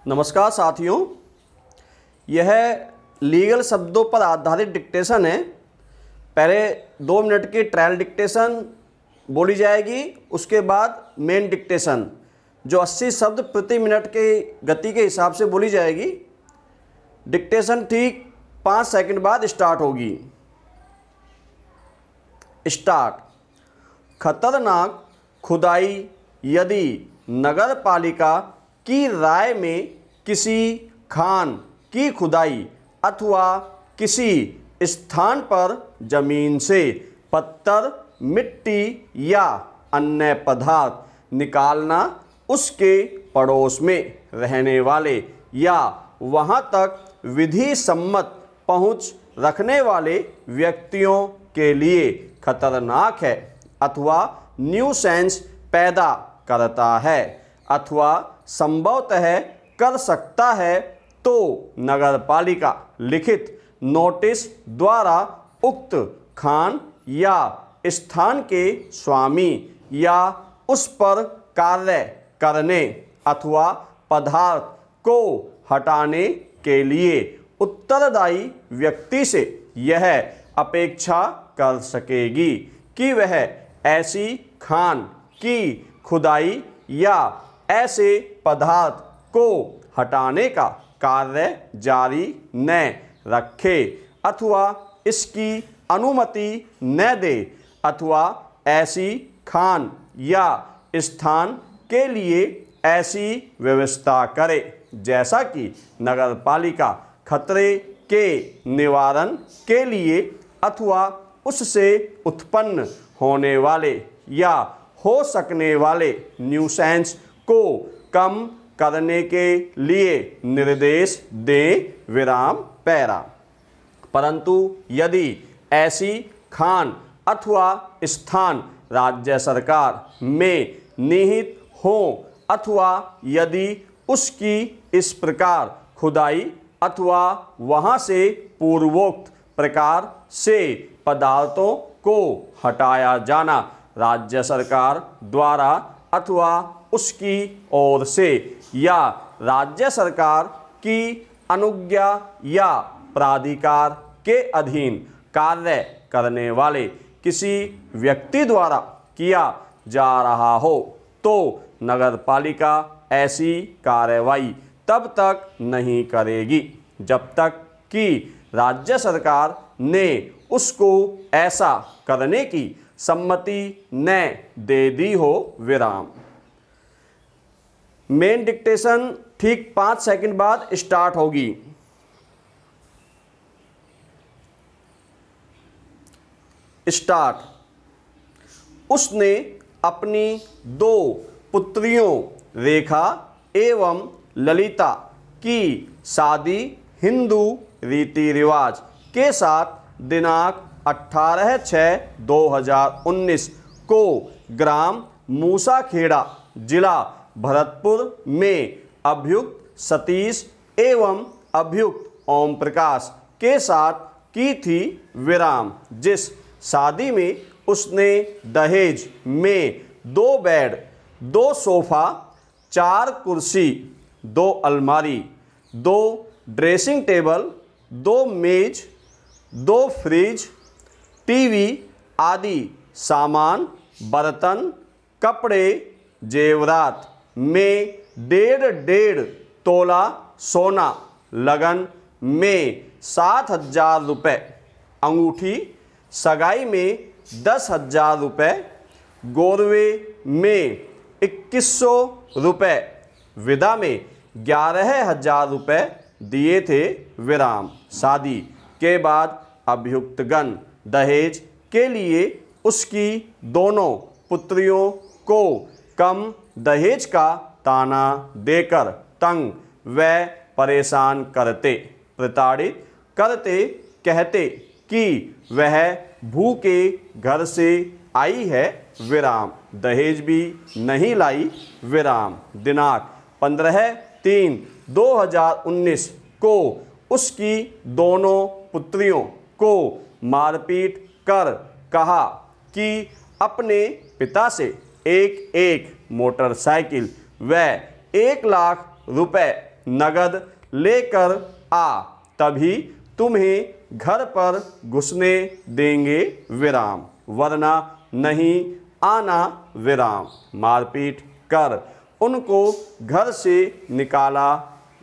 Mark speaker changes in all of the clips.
Speaker 1: नमस्कार साथियों, यह लीगल शब्दों पर आधारित डिक्टेशन है। पहले 2 मिनट की ट्रायल डिक्टेशन बोली जाएगी, उसके बाद मेन डिक्टेशन जो 80 शब्द प्रति मिनट के गति के हिसाब से बोली जाएगी। डिक्टेशन ठीक 5 सेकंड बाद स्टार्ट होगी। स्टार्ट। खतरनाक खुदाई यदि नगर पालिका की राय में किसी खान की खुदाई अथवा किसी स्थान पर जमीन से पत्थर, मिट्टी या अन्य पदार्थ निकालना उसके पड़ोस में रहने वाले या वहां तक विधि सम्मत पहुंच रखने वाले व्यक्तियों के लिए खतरनाक है अथवा न्यूसेंस पैदा करता है अथवा संभवतः कर सकता है, तो नगरपालिका लिखित नोटिस द्वारा उक्त खान या स्थान के स्वामी या उस पर कार्य करने अथवा पदार्थ को हटाने के लिए उत्तरदायी व्यक्ति से यह अपेक्षा कर सकेगी कि वह ऐसी खान की खुदाई या ऐसे पदार्थ को हटाने का कार्य जारी न रखे अथवा इसकी अनुमति न दे अथवा ऐसी खान या स्थान के लिए ऐसी व्यवस्था करे जैसा कि नगरपालिका खतरे के निवारण के लिए अथवा उससे उत्पन्न होने वाले या हो सकने वाले न्यूसेंस को कम करने के लिए निर्देश दें विराम पैरा। परंतु यदि ऐसी खान अथवा स्थान राज्य सरकार में निहित हो अथवा यदि उसकी इस प्रकार खुदाई अथवा वहां से पूर्वोक्त प्रकार से पदार्थों को हटाया जाना राज्य सरकार द्वारा अथवा उसकी ओर से या राज्य सरकार की अनुज्ञा या प्राधिकार के अधीन कार्य करने वाले किसी व्यक्ति द्वारा किया जा रहा हो, तो नगरपालिका ऐसी कार्रवाई तब तक नहीं करेगी जब तक कि राज्य सरकार ने उसको ऐसा करने की सम्मति न दे दी हो विराम। मेन डिक्टेशन ठीक 5 सेकंड बाद स्टार्ट होगी। स्टार्ट। उसने अपनी 2 पुत्रियों रेखा एवं ललिता की शादी हिंदू रीति रिवाज के साथ दिनांक 18/6/2019 को ग्राम मूसाखेड़ा जिला भरतपुर में अभियुक्त सतीश एवं अभियुक्त ओम प्रकाश के साथ की थी विराम। जिस शादी में उसने दहेज में 2 बेड, 2 सोफा, 4 कुर्सी, 2 अलमारी, 2 ड्रेसिंग टेबल, 2 मेज, 2 फ्रिज, टीवी आदि सामान, बर्तन, कपड़े, जेवरात में 1.5 तोला सोना, लगन में 7,000 रुपये, अंगूठी सगाई में 10,000 रुपये, गोरवे में 2,100 रुपये, विदा में 11,000 रुपये दिए थे विराम। शादी के बाद अभियुक्तगण दहेज के लिए उसकी दोनों पुत्रियों को कम दहेज का ताना देकर तंग व परेशान करते, प्रताड़ित करते, कहते कि वह भूखे घर से आई है विराम, दहेज भी नहीं लाई विराम। दिनांक 15/3/2019 को उसकी दोनों पुत्रियों को मारपीट कर कहा कि अपने पिता से एक मोटरसाइकिल व 1 लाख रुपए नगद लेकर आ, तभी तुम्हें घर पर घुसने देंगे विराम, वरना नहीं आना विराम। मारपीट कर उनको घर से निकाला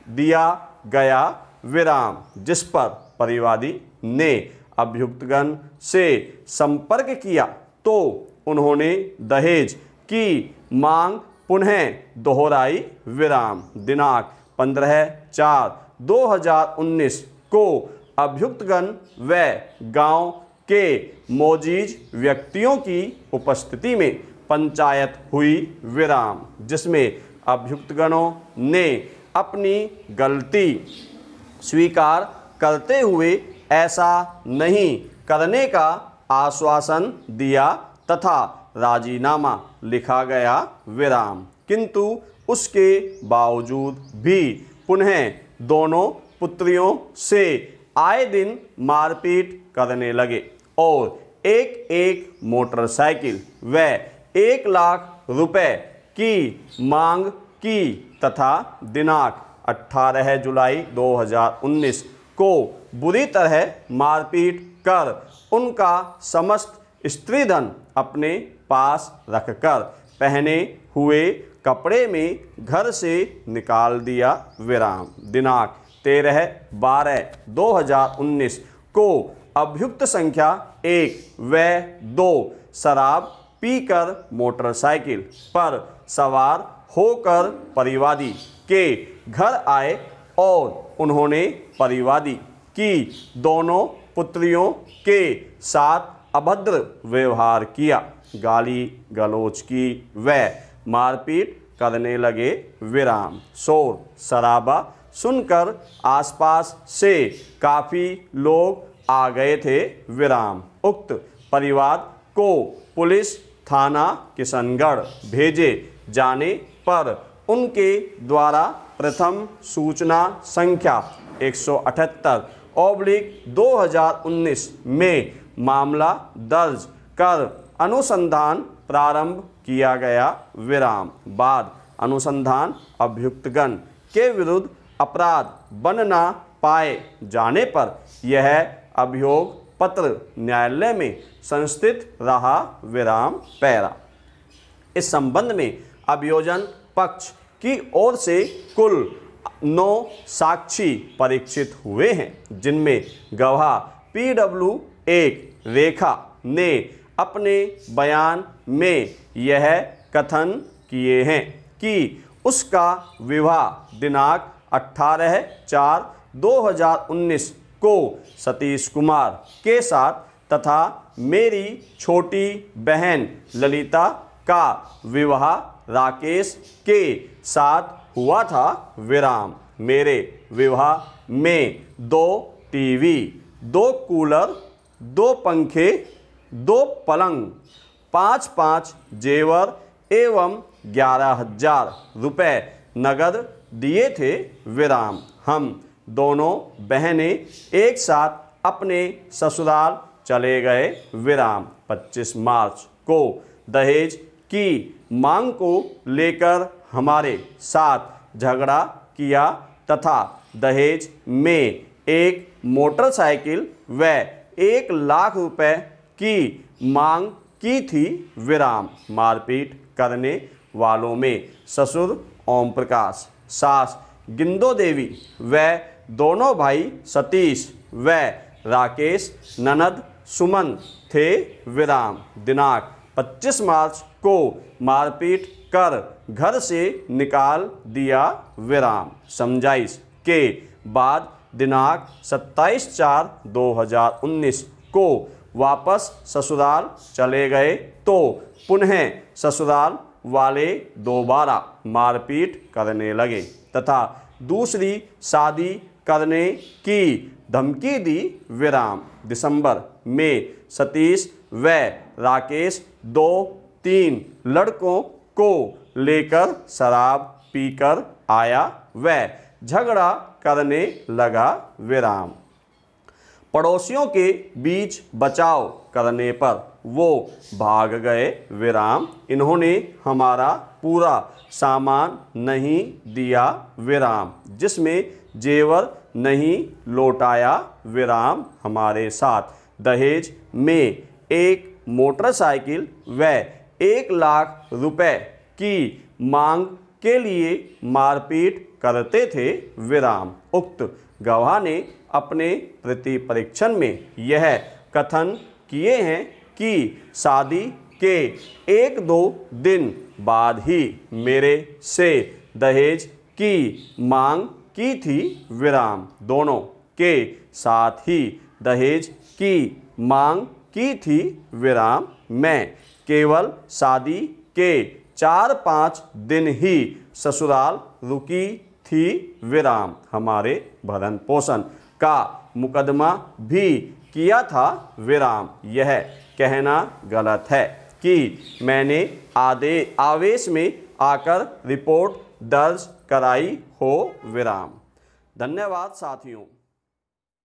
Speaker 1: दिया गया विराम, जिस पर परिवादी ने अभियुक्तगण से संपर्क किया तो उन्होंने दहेज की मांग पुनः दोहराई विराम। दिनांक 15/4/2019 को अभियुक्तगण व गांव के मौजूद व्यक्तियों की उपस्थिति में पंचायत हुई विराम, जिसमें अभियुक्तगणों ने अपनी गलती स्वीकार करते हुए ऐसा नहीं करने का आश्वासन दिया तथा राजीनामा लिखा गया विराम, किंतु उसके बावजूद भी पुनः दोनों पुत्रियों से आए दिन मारपीट करने लगे और एक एक मोटरसाइकिल व 1 लाख रुपए की मांग की तथा दिनांक 18 जुलाई 2019 को बुरी तरह मारपीट कर उनका समस्त स्त्रीधन अपने पास रखकर पहने हुए कपड़े में घर से निकाल दिया विराम। दिनांक 13/12/2019 को अभियुक्त संख्या 1 व 2 शराब पीकर मोटरसाइकिल पर सवार होकर परिवादी के घर आए और उन्होंने परिवादी की दोनों पुत्रियों के साथ अभद्र व्यवहार किया, गाली गलौज की व मारपीट करने लगे विराम। शोर शराबा सुनकर आसपास से काफ़ी लोग आ गए थे विराम। उक्त परिवार को पुलिस थाना किशनगढ़ भेजे जाने पर उनके द्वारा प्रथम सूचना संख्या 178/2019 में मामला दर्ज कर अनुसंधान प्रारंभ किया गया विराम। बाद अनुसंधान अभियुक्तगण के विरुद्ध अपराध बन न पाए जाने पर यह अभियोग पत्र न्यायालय में संस्थित रहा विराम पैरा। इस संबंध में अभियोजन पक्ष की ओर से कुल 9 साक्षी परीक्षित हुए हैं, जिनमें गवाह PW1 रेखा ने अपने बयान में यह कथन किए हैं कि उसका विवाह दिनांक 18/4/2019 को सतीश कुमार के साथ तथा मेरी छोटी बहन ललिता का विवाह राकेश के साथ हुआ था विराम। मेरे विवाह में 2 टीवी, 2 कूलर, 2 पंखे, 2 पलंग, 5-5 जेवर एवं 11,000 रुपये नगद दिए थे विराम। हम दोनों बहनें एक साथ अपने ससुराल चले गए विराम। 25 मार्च को दहेज की मांग को लेकर हमारे साथ झगड़ा किया तथा दहेज में एक मोटरसाइकिल व 1 लाख रुपए की मांग की थी विराम। मारपीट करने वालों में ससुर ओम प्रकाश, सास गिंदो देवी व दोनों भाई सतीश व राकेश ननद सुमन थे विराम। दिनांक 25 मार्च को मारपीट कर घर से निकाल दिया विराम। समझाइश के बाद दिनांक 27/4/2019 को वापस ससुराल चले गए तो पुनः ससुराल वाले दोबारा मारपीट करने लगे तथा दूसरी शादी करने की धमकी दी विराम। दिसंबर में सतीश व राकेश 2-3 लड़कों को लेकर शराब पीकर आया व झगड़ा करने लगा विराम। पड़ोसियों के बीच बचाव करने पर वो भाग गए विराम। इन्होंने हमारा पूरा सामान नहीं दिया विराम, जिसमें जेवर नहीं लौटाया विराम हमारे साथ। दहेज में एक मोटरसाइकिल व 1 लाख रुपए की मांग के लिए मारपीट करते थे विराम। उक्त गवाह ने अपने प्रति परीक्षण में यह कथन किए हैं कि शादी के 1-2 दिन बाद ही मेरे से दहेज की मांग की थी विराम। दोनों के साथ ही दहेज की मांग की थी विराम। मैं केवल शादी के 4-5 दिन ही ससुराल रुकी थी विराम। हमारे भरण पोषण का मुकदमा भी किया था विराम। यह कहना गलत है कि मैंने आवेश में आकर रिपोर्ट दर्ज कराई हो विराम। धन्यवाद साथियों।